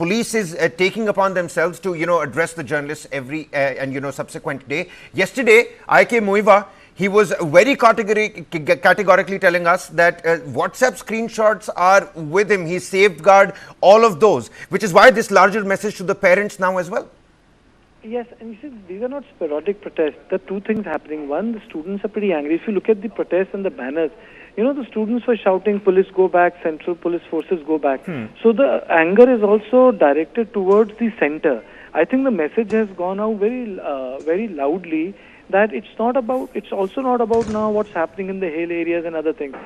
police is taking upon themselves to, address the journalists every and subsequent day. Yesterday, IK Muiva, he was very categorically telling us that WhatsApp screenshots are with him. He safeguard all of those, which is why this larger message to the parents now as well. Yes, and you see, these are not sporadic protests. There are two things happening. One, the students are pretty angry. If you look at the protests and the banners, the students were shouting, police go back, central police forces go back. So the anger is also directed towards the center. I think the message has gone out very loudly that it's also not about now what's happening in the hill areas and other things.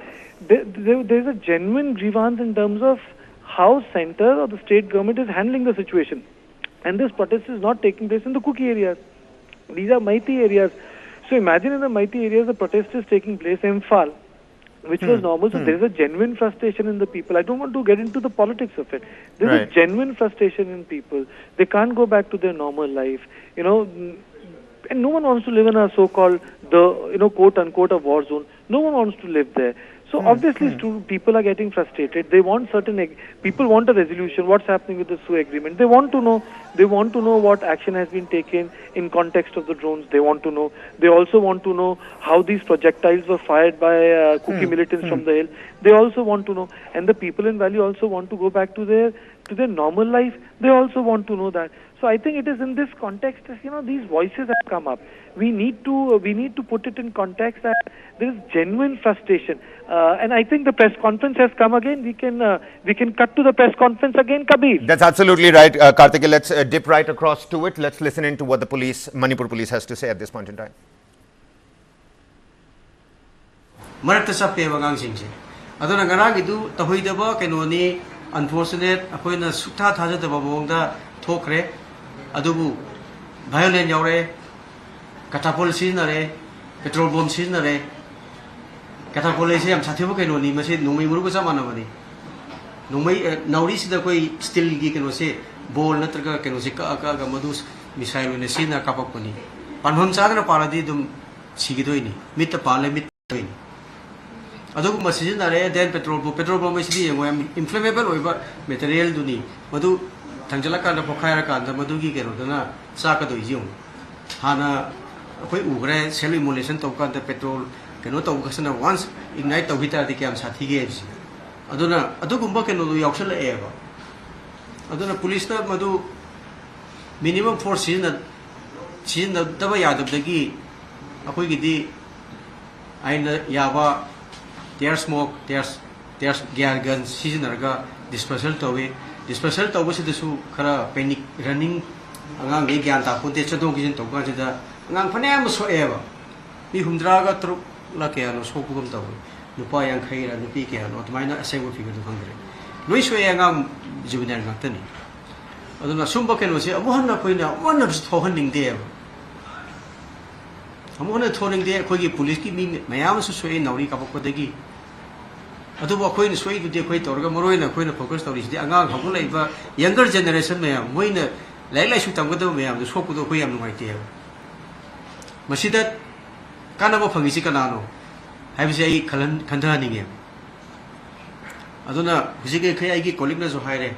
There's a genuine grievance in terms of how center or the state government is handling the situation. And this protest is not taking place in the Kuki areas. These are mighty areas. So imagine in the mighty areas, the protest is taking place in Imphal, which was normal. So there is a genuine frustration in the people. I don't want to get into the politics of it. There is a genuine frustration in people. They can't go back to their normal life. And no one wants to live in a so-called, quote-unquote, a war zone. No one wants to live there. So obviously, people are getting frustrated. They want people want a resolution. What's happening with the SU agreement? They want to know. They want to know what action has been taken in context of the drones. They want to know. They also want to know how these projectiles were fired by Kuki militants from the hill. They also want to know. And the people in Valley also want to go back to their normal life. They also want to know that. So I think it is in this context, these voices have come up. We need to put it in context that there is genuine frustration. And I think the press conference has come again. We can cut to the press conference again, Kabir. That's absolutely right, Karthikeya. Let's dip right across to it. Let's listen into what the Manipur police has to say at this point in time. Adubu violent yaure catapult sinare petrol bomb sinare catapult is am sathibu ke noni mase numi muru sa manavani numi nauri sida koi steel gi ke no se ball natraga ke no se ka madus missile ne sina kapakoni panham chadra paradi dum sigidoini mit pale mit toini adubu masinare then petrol bomb is di inflammable oiba material duni madu Tanjala Kanda Pokara Kanda Madugi Gerodana, Saka do Yum. Hana Ugre, Selly Molation Tokan the petrol, cannot occasion once ignite the Vita the camps at he gives. Aduna Adukumba can do Yokshala Eva. Aduna police Madu minimum 4 season the Davayad of the Gi Apuigi Aina Yava, there's smoke, there's gear guns, season arga, dispersal to it. Dispersal to was the Kara panic running among the Ganta, put the Chadogin to Gajada, among Panam so ever. We whom draga through Lakiano, so put them Lupai and Kaira and the Pika, not minor a single figure to Hungary. Luis Wayangam Juvenile Natani. I don't know, Sumbakan was a one of stoning there. I'm one of toning there, Kogi police give me my arms to sway now, Rikapodegi. Aduba Queen sway to the equator, Morena, Queen of Poker stories, the Angang, Hagula, younger generation, ma'am, Wayne, Layla shoot with ma'am, the swoop of the Quayam, my dear. Masida Kanabo Pangisicanano, have say Kantaning him. Aduna, Ziggy Kayagi, Collignas of Hire.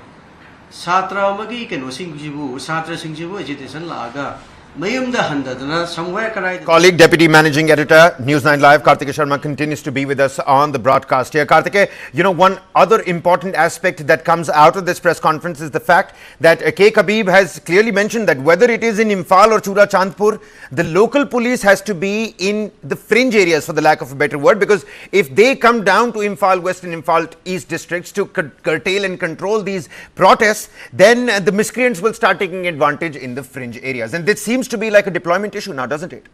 Satra Magi can sing Jibu, Satra sing Jibu, Agitation Laga. Colleague, Deputy Managing Editor, News9 Live, Karthikeya Sharma continues to be with us on the broadcast here. Karthikeya, one other important aspect that comes out of this press conference is the fact that K. Kabib has clearly mentioned that whether it is in Imphal or Chura Chandpur, the local police has to be in the fringe areas, for the lack of a better word, because if they come down to Imphal West and Imphal East districts to curtail and control these protests, then the miscreants will start taking advantage in the fringe areas. And this seems to be like a deployment issue now, doesn't it?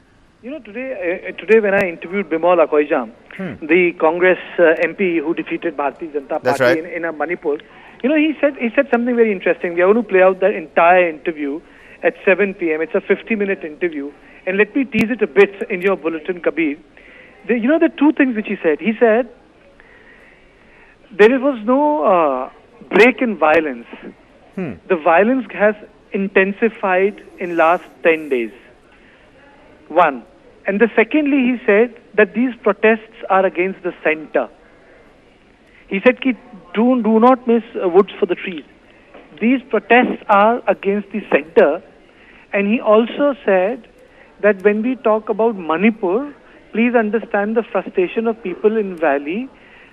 Today when I interviewed Bimal Akoijam, the Congress MP who defeated Bharatiya Janata Party in Manipur, he said something very interesting. We are going to play out that entire interview at 7 p.m. It's a 50-minute interview, and let me tease it a bit in your bulletin, Kabir. The two things which he said. He said there was no break in violence. The violence has intensified in last 10 days. One. And secondly, he said that these protests are against the center. He said, do not miss woods for the trees. these protests are against the center. And he also said that when we talk about Manipur, please understand the frustration of people in Valley,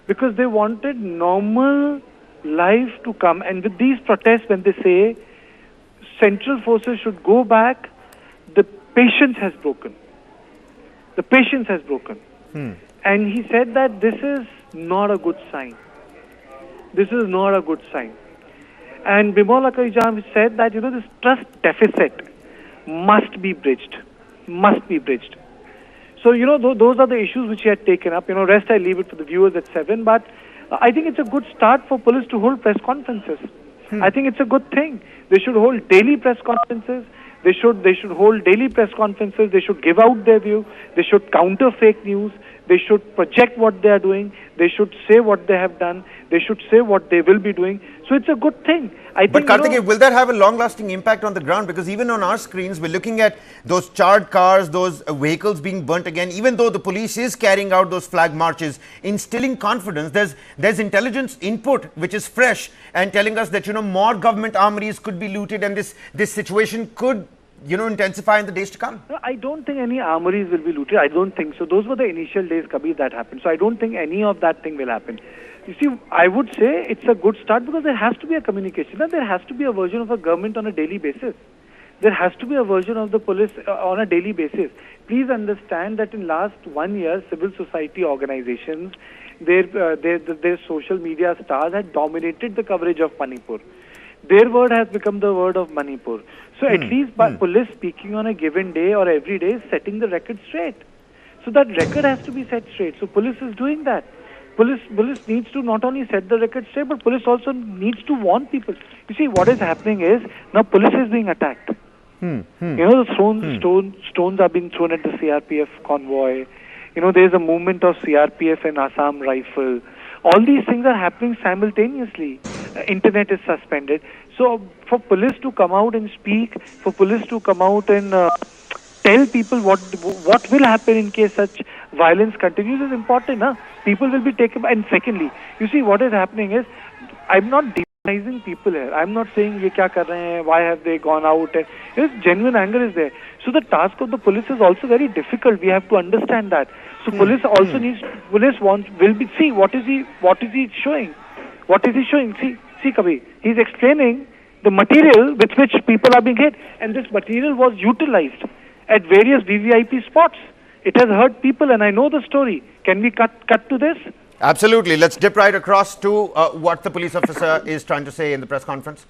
because they wanted normal life to come. And with these protests, when they say central forces should go back, the patience has broken. The patience has broken. And he said that this is not a good sign. This is not a good sign. And Bimal Akaijam said that, this trust deficit must be bridged. Must be bridged. So, those are the issues which he had taken up. Rest I leave it for the viewers at 7. But I think it's a good start for police to hold press conferences. I think it's a good thing. They should hold daily press conferences. They should hold daily press conferences. They should give out their view. They should counter fake news. They should project what they are doing. They should say what they have done. They should say what they will be doing. So it's a good thing. But Karthikeya, will that have a long-lasting impact on the ground? Because even on our screens, we're looking at those charred cars, those vehicles being burnt again. Even though the police is carrying out those flag marches, instilling confidence, there's intelligence input which is fresh and telling us that more government armories could be looted, and this situation could intensify in the days to come. No, I don't think any armories will be looted. I don't think so. Those were the initial days, Kabir, that happened. So I don't think any of that thing will happen. You see, I would say it's a good start because there has to be a communication. There has to be a version of a government on a daily basis. There has to be a version of the police on a daily basis. Please understand that in last 1 year, civil society organizations, their social media stars had dominated the coverage of Manipur. Their word has become the word of Manipur. So at least by police speaking on a given day or every day is setting the record straight. So that record has to be set straight. So police is doing that. Police needs to not only set the record straight, but police also needs to warn people. You see, what is happening is now police is being attacked. The stones are being thrown at the CRPF convoy. There's a movement of CRPF and Assam Rifle. All these things are happening simultaneously. Internet is suspended. So for police to come out and speak, for police to come out and tell people what will happen in case such violence continues is important. People will be taken. And secondly, you see what is happening is, I'm not demonizing people here. I'm not saying ye kya kar rahe hain, why have they gone out. Genuine anger is there. So the task of the police is also very difficult. We have to understand that. So police also see what is he showing? What is he showing? See Kabir, he's explaining the material with which people are being hit, and this material was utilized at various VVIP spots. It has hurt people, and I know the story. Can we cut to this? Absolutely. Let's dip right across to what the police officer is trying to say in the press conference.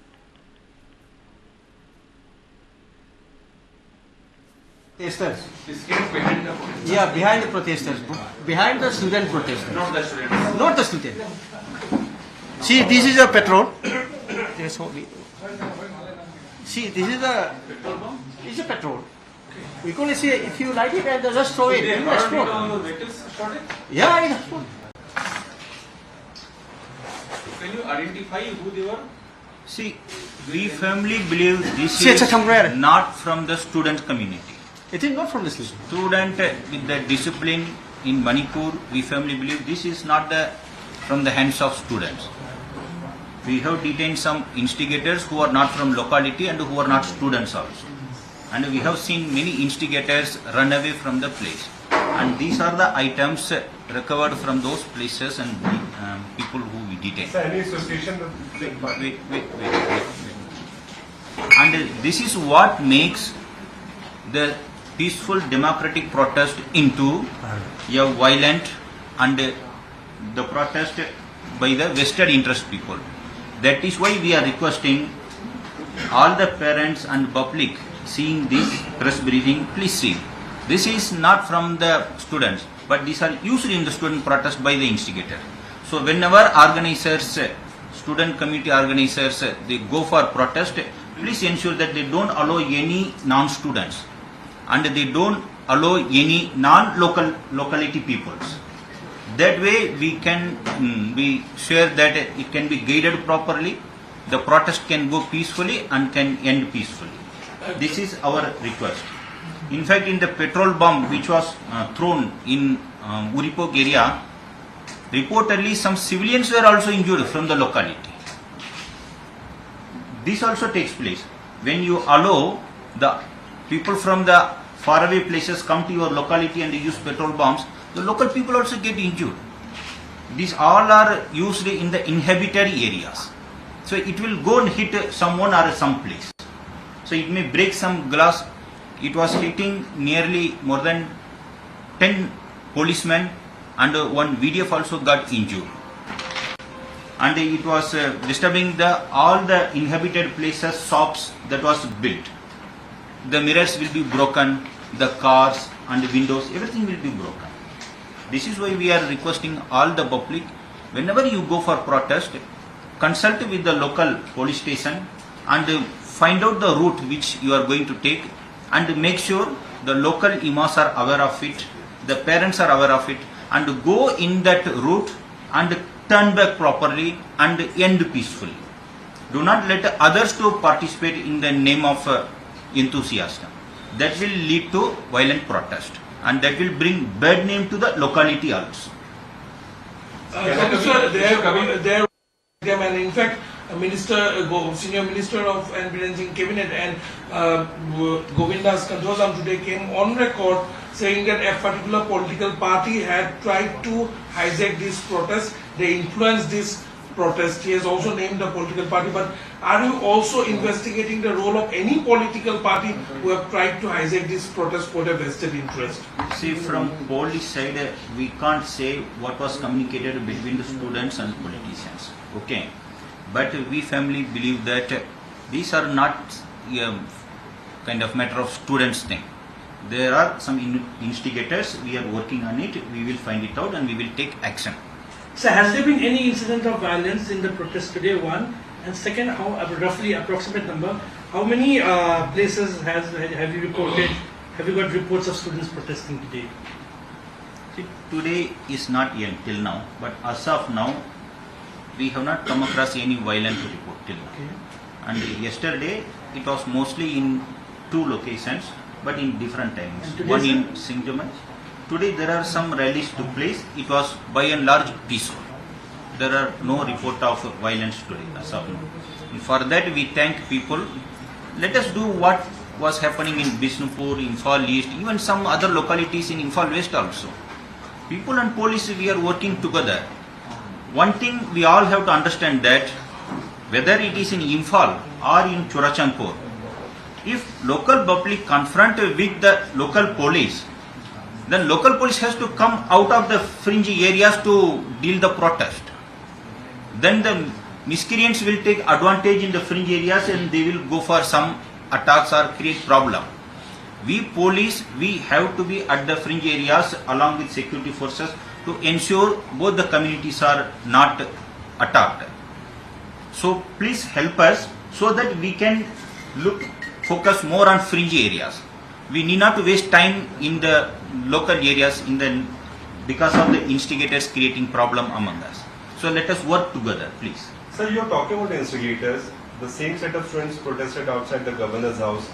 Protesters. Behind the protesters. Behind the student protesters. Not the students. Not the student. See, this is a petrol. See, this is a petrol. We can say if you light it and just throw it, it will explode. Yeah, it explode. Can you identify who they were? See, we firmly believe this is not from the student community. It is not from the student. Student with the discipline in Manipur, we firmly believe this is not from the hands of students. We have detained some instigators who are not from locality and who are not students also. And we have seen many instigators run away from the place. And these are the items recovered from those places and people who we detained. Any association with Wait. And this is what makes the peaceful democratic protest into a violent and the protest by the vested interest people. That is why we are requesting all the parents and public seeing this press briefing, please see. This is not from the students, but these are used in the student protest by the instigator. So whenever organizers, student community organizers, they go for protest, please ensure that they don't allow any non-students and they don't allow any non-locality peoples. That way we can be sure that it can be guided properly, the protest can go peacefully and can end peacefully. This is our request. In fact, in the petrol bomb which was thrown in Uripok area, reportedly some civilians were also injured from the locality. this also takes place. When you allow the people from the faraway places come to your locality and use petrol bombs, the local people also get injured. These all are used in the inhabited areas. So it will go and hit someone or some place. So it may break some glass. It was hitting nearly more than 10 policemen, and one VDF also got injured. And it was disturbing all the inhabited places, shops that was built. The mirrors will be broken, the cars and the windows, everything will be broken. This is why we are requesting all the public, whenever you go for protest, consult with the local police station and find out the route which you are going to take, and make sure the local IMAs are aware of it, the parents are aware of it, and go in that route and turn back properly and end peacefully. Do not let others to participate in the name of enthusiasm. That will lead to violent protest, and that will bring bad name to the locality also. There, and in fact, Senior Minister of Engineering Cabinet and Govindas Kanthozam today came on record saying that a particular political party had tried to hijack this protest. They influenced this protest. He has also named a political party. But are you also investigating the role of any political party who have tried to hijack this protest for their vested interest? See, from police side, we can't say what was communicated between the students and politicians. Okay, but we firmly believe that these are not kind of matter of students thing. There are some instigators. We are working on it. We will find it out and we will take action. So has there been any incident of violence in the protest today? One, and second, how roughly approximate number? How many places have you reported? Have you got reports of students protesting today? See, today is not yet till now, but as of now, we have not come across any violent report till now. Okay. And yesterday, it was mostly in 2 locations, but in different times. And today, One sir? in Singjamai. Today there are some rallies took place. It was by and large peaceful. There are no report of violence today as of now. And for that we thank people. Let us do what was happening in Bishnupur, Imphal East, even some other localities in Imphal West also. People and police, we are working together. One thing we all have to understand that whether it is in Imphal or in Churachandpur, if local public confront with the local police, then local police has to come out of the fringe areas to deal the protest. Then the miscreants will take advantage in the fringe areas and they will go for some attacks or create problem. We police, we have to be at the fringe areas along with security forces to ensure both the communities are not attacked. So please help us so that we can focus more on fringe areas. We need not to waste time in the local areas because of the instigators creating problem among us. So let us work together, please. Sir, you are talking about instigators. The same set of students protested outside the governor's house.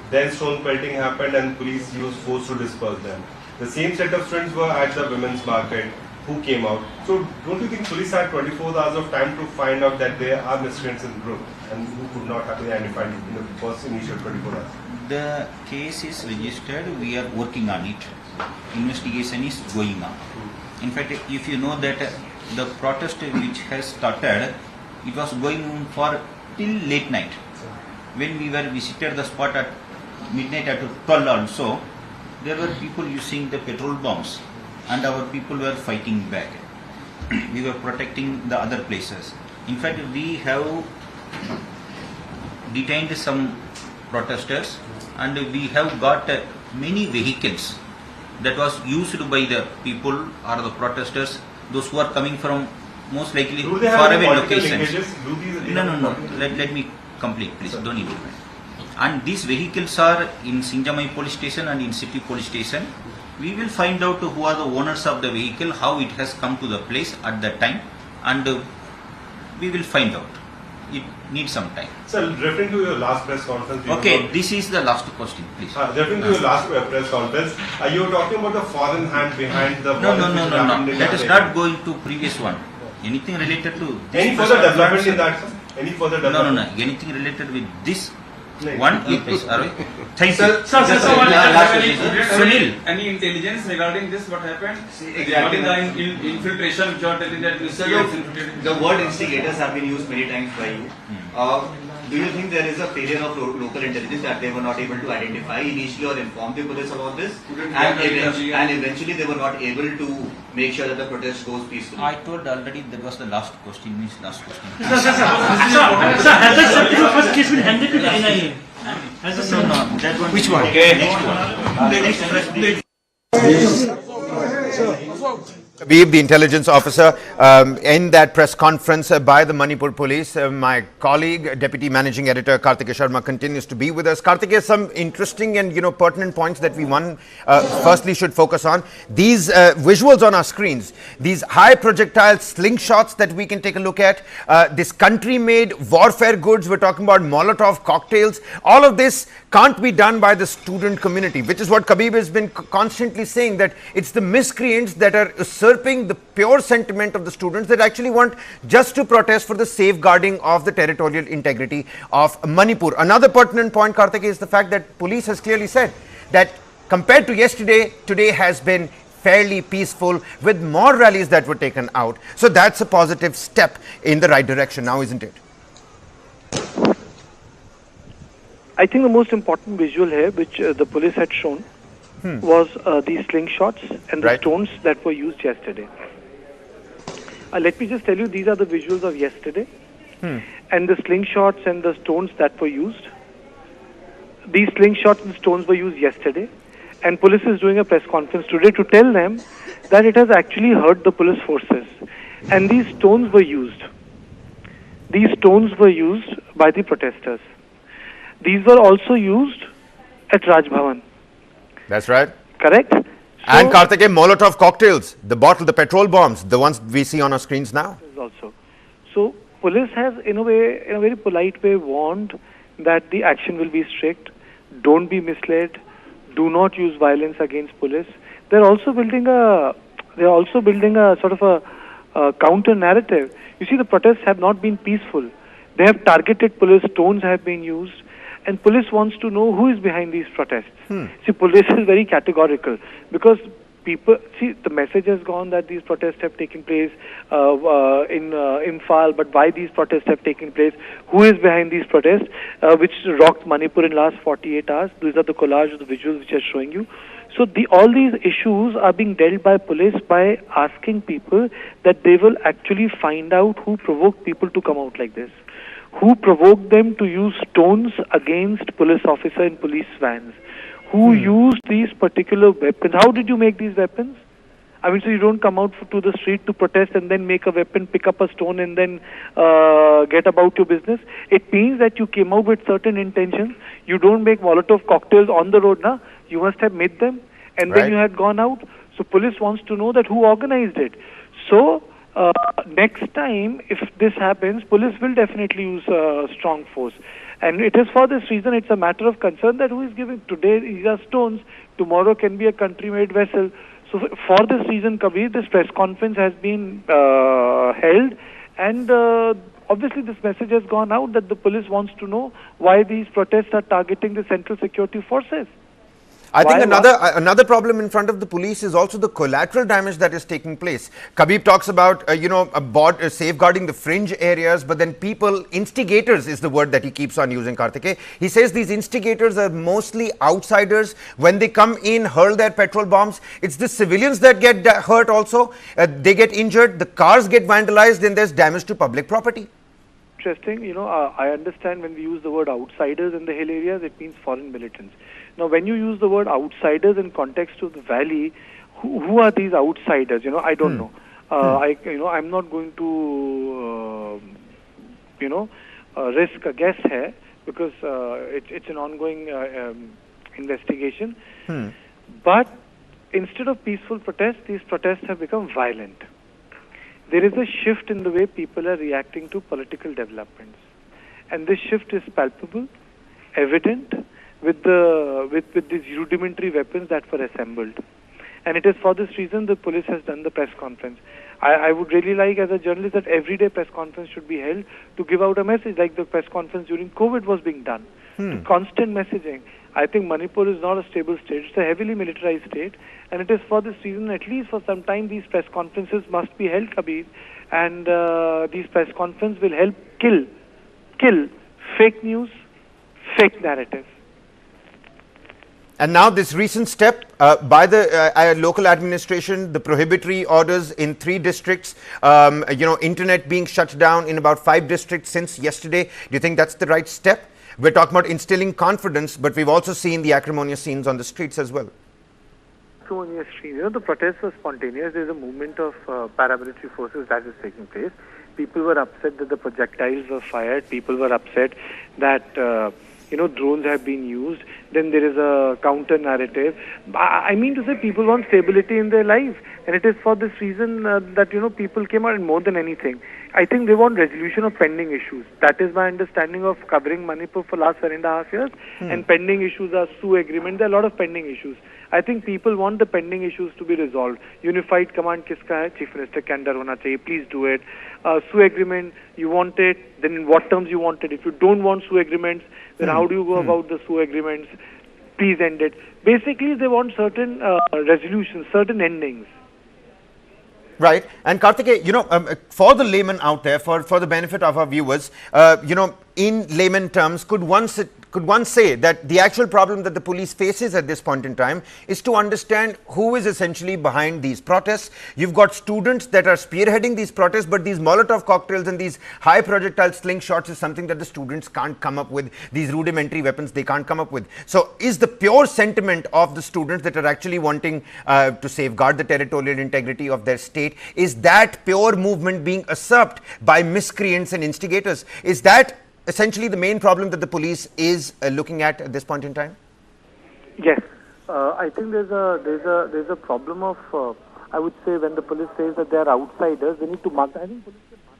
Then stone pelting happened and police used force to disperse them. The same set of students were at the women's market who came out. So don't you think police had 24 hours of time to find out that there are miscreants in the group and who could not have been identified in the first initial 24 hours? The case is registered, we are working on it. Investigation is going on. In fact, if you know that the protest which has started, it was going on for till late night. When we were visited the spot at midnight at 12 also, there were people using the petrol bombs and our people were fighting back. We were protecting the other places. In fact, we have detained some protesters and we have got many vehicles that was used by the people or the protesters, those who are coming from most likely faraway locations. No. Let me complete, please. Don't interrupt. And these vehicles are in Singjamai police station and in city police station. We will find out who are the owners of the vehicle, how it has come to the place at that time, and we will find out. It needs some time. Sir, referring to your last press conference. Okay, this is the last question, please. Referring to your last press conference, you were talking about the foreign hand behind the. No. Let us not go into previous one. Anything related to this any further development in that, sir? Any further No, development? anything related with this No. one? Yes, Arvind. Thank Sir, you. sir, Last any, question. Sunil. any intelligence regarding this? What happened? Exactly. What is the infiltration which you are telling that Sir, gets infiltrated? the word instigators have been used many times by you. Do you think there is a failure of local intelligence that they were not able to identify initially or inform the police about this, and eventually they were not able to make sure that the protest goes peacefully? I told already that was the last question. Means last question. Sir, has that 71st case been handed to the NIA? Has the No, that one. Which one? Okay, next one. Next press. Khabib, the intelligence officer, in that press conference by the Manipur police. My colleague, Deputy Managing Editor Karthik Sharma continues to be with us. Karthik, some interesting and pertinent points that we firstly should focus on. These visuals on our screens, these high projectile slingshots that we can take a look at, this country-made warfare goods, we're talking about Molotov cocktails, all of this can't be done by the student community, which is what Khabib has been constantly saying, that it's the miscreants that are usurping the pure sentiment of the students that actually want just to protest for the safeguarding of the territorial integrity of Manipur. Another pertinent point, Karthik, is the fact that police has clearly said that compared to yesterday, today has been fairly peaceful with more rallies that were taken out. So that's a positive step in the right direction now, isn't it? I think the most important visual here, which the police had shown, was these slingshots and the Right. stones that were used yesterday. Let me just tell you, these are the visuals of yesterday, and the slingshots and the stones that were used. These slingshots and stones were used yesterday, and police is doing a press conference today to tell them that it has actually hurt the police forces, and these stones were used. These stones were used by the protesters. These were also used at Raj Bhavan. That's right. Correct? And Karthik, Molotov cocktails, the bottle, the petrol bombs, the ones we see on our screens now. Also. So police has, in a way, in a very polite way, warned that the action will be strict. Don't be misled. Do not use violence against police. They're also building a sort of a counter narrative. You see, the protests have not been peaceful. They have targeted police. Stones have been used. And police wants to know who is behind these protests. See, police is very categorical because people, see, the message has gone that these protests have taken place in Imphal, but why these protests have taken place, who is behind these protests, which rocked Manipur in last 48 hours. These are the collage of the visuals which are showing you. So all these issues are being dealt by police by asking people that they will actually find out who provoked people to come out like this. Who provoked them to use stones against police officer in police vans? Who used these particular weapons? How did you make these weapons? I mean, so you don't come out to the street to protest and then make a weapon, pick up a stone and then get about your business. It means that you came out with certain intentions. You don't make Molotov cocktails on the road, na? You must have made them and then you had gone out. So police wants to know that who organized it. So next time, if this happens, police will definitely use strong force. And it is for this reason, it's a matter of concern that who is giving. Today, these are stones. Tomorrow can be a country-made vessel. So for this reason, Kabir, this press conference has been held. And obviously, this message has gone out that the police wants to know why these protests are targeting the central security forces. I think another problem in front of the police is also the collateral damage that is taking place. Khabib talks about safeguarding the fringe areas, but then people, instigators is the word that he keeps on using, Karthike. He says these instigators are mostly outsiders. When they come in, hurl their petrol bombs, it's the civilians that get hurt also. They get injured, the cars get vandalized, then there's damage to public property. Interesting. I understand when we use the word outsiders in the hill areas, it means foreign militants. Now, when you use the word outsiders in context of the valley, who are these outsiders? I don't know. I'm not going to, risk a guess here because it's an ongoing investigation. But instead of peaceful protests, these protests have become violent. There is a shift in the way people are reacting to political developments, and this shift is palpable, evident with these rudimentary weapons that were assembled. And it is for this reason the police has done the press conference. I would really like, as a journalist, that everyday press conference should be held to give out a message, like the press conference during COVID was being done. Constant messaging. I think Manipur is not a stable state. It's a heavily militarized state, and it is for this reason, at least for some time, these press conferences must be held, Kabir, and these press conferences will help kill fake news, fake narrative. And now this recent step by the local administration, the prohibitory orders in 3 districts, internet being shut down in about 5 districts since yesterday. Do you think that's the right step? We're talking about instilling confidence, but we've also seen the acrimonious scenes on the streets as well. Acrimonious scenes. The protests were spontaneous. There's a movement of paramilitary forces that is taking place. People were upset that the projectiles were fired. People were upset that drones have been used. Then there is a counter narrative. I mean to say, people want stability in their life, and it is for this reason that people came out. And more than anything, I think they want resolution of pending issues. That is my understanding of covering Manipur for last 7.5 years. And pending issues are SU agreement. There are a lot of pending issues. I think people want the pending issues to be resolved. Unified command kiska hai? Chief Minister के अंदर होना चाहिए. Please do it. SU agreement, you want it, then in what terms you want it? If you don't want SU agreements, then how do you go about the SU agreements? Please end it. Basically, they want certain resolutions, certain endings. Right. And Karthikeya, for the layman out there, for the benefit of our viewers, in layman terms, could one say that the actual problem that the police faces at this point in time is to understand who is essentially behind these protests? You've got students that are spearheading these protests, but these Molotov cocktails and these high projectile slingshots is something that the students can't come up with. These rudimentary weapons they can't come up with. So is the pure sentiment of the students that are actually wanting to safeguard the territorial integrity of their state, is that pure movement being usurped by miscreants and instigators? Is that essentially the main problem that the police is looking at this point in time? Yes, I think there's a problem of I would say when the police says that they are outsiders, they need to mark. I think police can mark.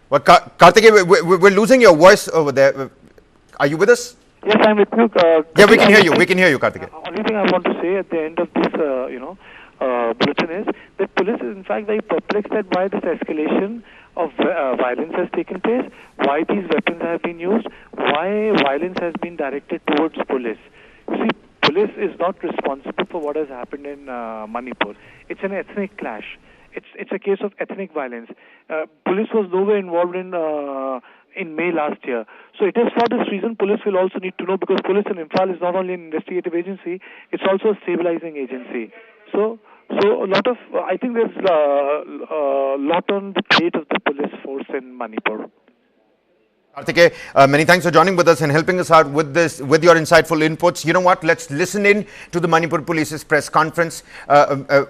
Well, Karthikeya, we're losing your voice over there. Are you with us? Yes, I'm with you. Yeah, we can hear you. We can hear you, Karthikeya. Only thing I want to say at the end of this, bulletin is that police is in fact very perplexed at why this escalation of violence has taken place, why these weapons have been used, why violence has been directed towards police. You see, police is not responsible for what has happened in Manipur. It's an ethnic clash. It's a case of ethnic violence. Police was nowhere involved in May last year. So it is for this reason police will also need to know, because police in Imphal is not only an investigative agency, it's also a stabilizing agency. So a lot of, I think there's a lot on the plate of the police force in Manipur. Karthikeya, many thanks for joining with us and helping us out with this, with your insightful inputs. You know what? Let's listen in to the Manipur Police's press conference.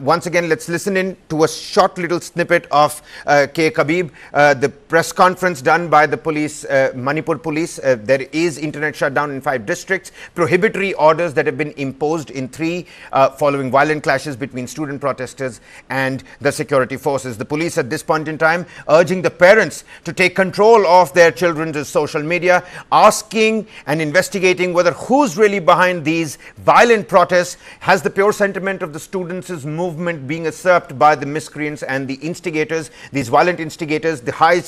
Once again, let's listen in to a short little snippet of K. Kabib, the press conference done by the police, Manipur Police. There is internet shutdown in 5 districts, prohibitory orders that have been imposed in 3 following violent clashes between student protesters and the security forces. The police at this point in time urging the parents to take control of their children's social media, asking and investigating whether who's really behind these violent protests. Has the pure sentiment of the students' movement being usurped by the miscreants and the instigators, these violent instigators, the high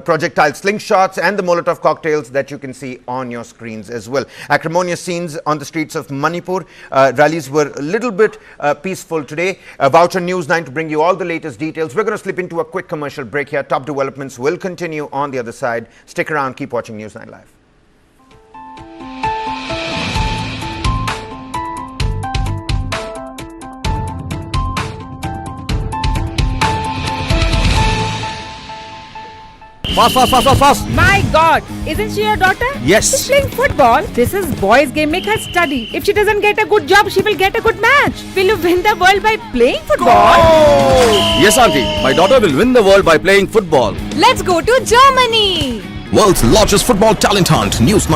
projectile slingshots and the Molotov cocktails that you can see on your screens as well. Acrimonious scenes on the streets of Manipur. Rallies were a little bit peaceful today. Voucher News9 to bring you all the latest details. We're going to slip into a quick commercial break here. Top developments will continue on the other side. Stick around, keep watching News9 Live. Fast. My God, isn't she your daughter? Yes. She's playing football. This is boys' game. Make her study. If she doesn't get a good job, she will get a good match. Will you win the world by playing football? Go! Yes, auntie. My daughter will win the world by playing football. Let's go to Germany. World's largest football talent hunt, News9